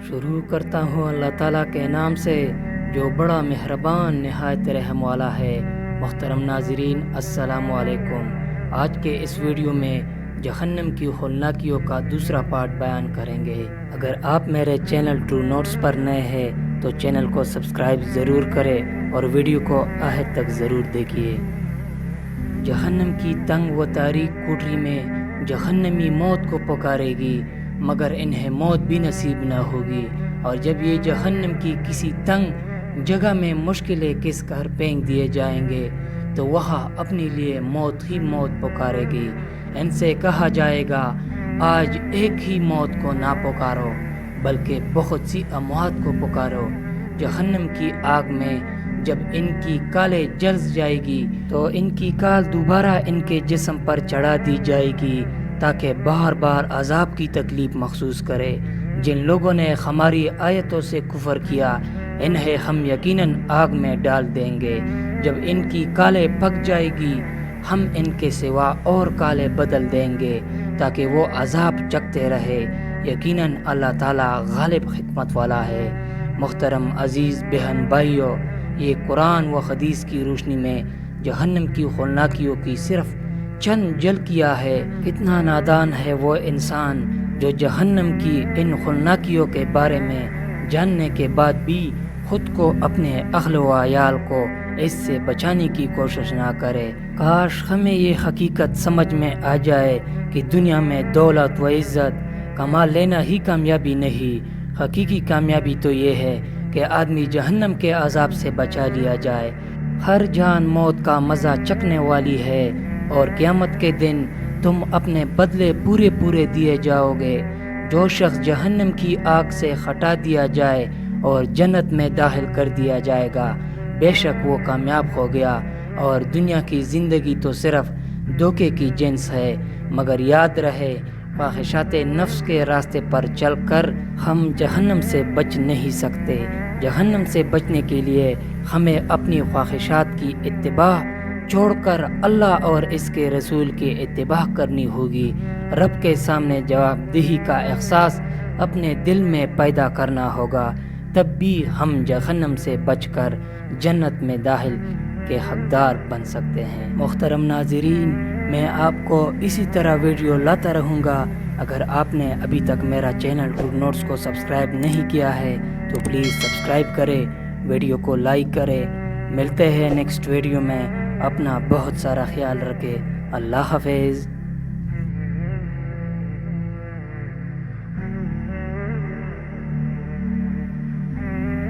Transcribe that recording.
شروع کرتا ہوں اللہ تعالیٰ کے نام سے جو بڑا مہربان نہایت رحم والا ہے۔ محترم ناظرین السلام علیکم۔ آج کے اس ویڈیو میں جہنم کی ہولناکیوں کا دوسرا پارٹ بیان کریں گے۔ اگر آپ میرے چینل ٹرو نوٹس پر نئے ہیں تو چینل کو سبسکرائب ضرور کریں اور ویڈیو کو آخر تک ضرور دیکھیے۔ جہنم کی تنگ و تاریک کوٹری میں جہنمی موت کو پکارے گی، مگر انہیں موت بھی نصیب نہ ہوگی، اور جب یہ جہنم کی کسی تنگ جگہ میں مشکلیں کس کر پھینک دیے جائیں گے تو وہاں اپنے لیے موت ہی موت پکارے گی۔ ان سے کہا جائے گا آج ایک ہی موت کو نہ پکارو بلکہ بہت سی اموات کو پکارو۔ جہنم کی آگ میں جب ان کی کالیں جل جائے گی تو ان کی کال دوبارہ ان کے جسم پر چڑھا دی جائے گی تاکہ بار بار عذاب کی تکلیف محسوس کرے۔ جن لوگوں نے ہماری آیتوں سے کفر کیا انہیں ہم یقیناً آگ میں ڈال دیں گے۔ جب ان کی کالیں پک جائے گی ہم ان کے سوا اور کالیں بدل دیں گے تاکہ وہ عذاب چکتے رہے۔ یقیناً اللہ تعالیٰ غالب حکمت والا ہے۔ محترم عزیز بہن بھائیوں، یہ قرآن و حدیث کی روشنی میں جہنم کی ہولناکیوں کی صرف چند جھلکیاں ہے۔ کتنا نادان ہے وہ انسان جو جہنم کی ان ہولناکیوں کے بارے میں جاننے کے بعد بھی خود کو اپنے اہل و عیال کو اس سے بچانے کی کوشش نہ کرے۔ کاش ہمیں یہ حقیقت سمجھ میں آ جائے کہ دنیا میں دولت و عزت کما لینا ہی کامیابی نہیں، حقیقی کامیابی تو یہ ہے کہ آدمی جہنم کے عذاب سے بچا لیا جائے۔ ہر جان موت کا مزہ چکھنے والی ہے اور قیامت کے دن تم اپنے بدلے پورے دیے جاؤ گے۔ جو شخص جہنم کی آگ سے ہٹا دیا جائے اور جنت میں داخل کر دیا جائے گا بے شک وہ کامیاب ہو گیا، اور دنیا کی زندگی تو صرف دھوکے کی جنس ہے۔ مگر یاد رہے خواہشات نفس کے راستے پر چل کر ہم جہنم سے بچ نہیں سکتے۔ جہنم سے بچنے کے لیے ہمیں اپنی خواہشات کی اتباع چھوڑ کر اللہ اور اس کے رسول کی اتباع کرنی ہوگی۔ رب کے سامنے جواب دہی کا احساس اپنے دل میں پیدا کرنا ہوگا، تب بھی ہم جہنم سے بچ کر جنت میں داخل کے حقدار بن سکتے ہیں۔ محترم ناظرین، میں آپ کو اسی طرح ویڈیو لاتا رہوں گا۔ اگر آپ نے ابھی تک میرا چینل ٹرو نوٹس کو سبسکرائب نہیں کیا ہے تو پلیز سبسکرائب کریں، ویڈیو کو لائک کریں۔ ملتے ہیں نیکسٹ ویڈیو میں، اپنا بہت سارا خیال رکھیں۔ اللہ حافظ۔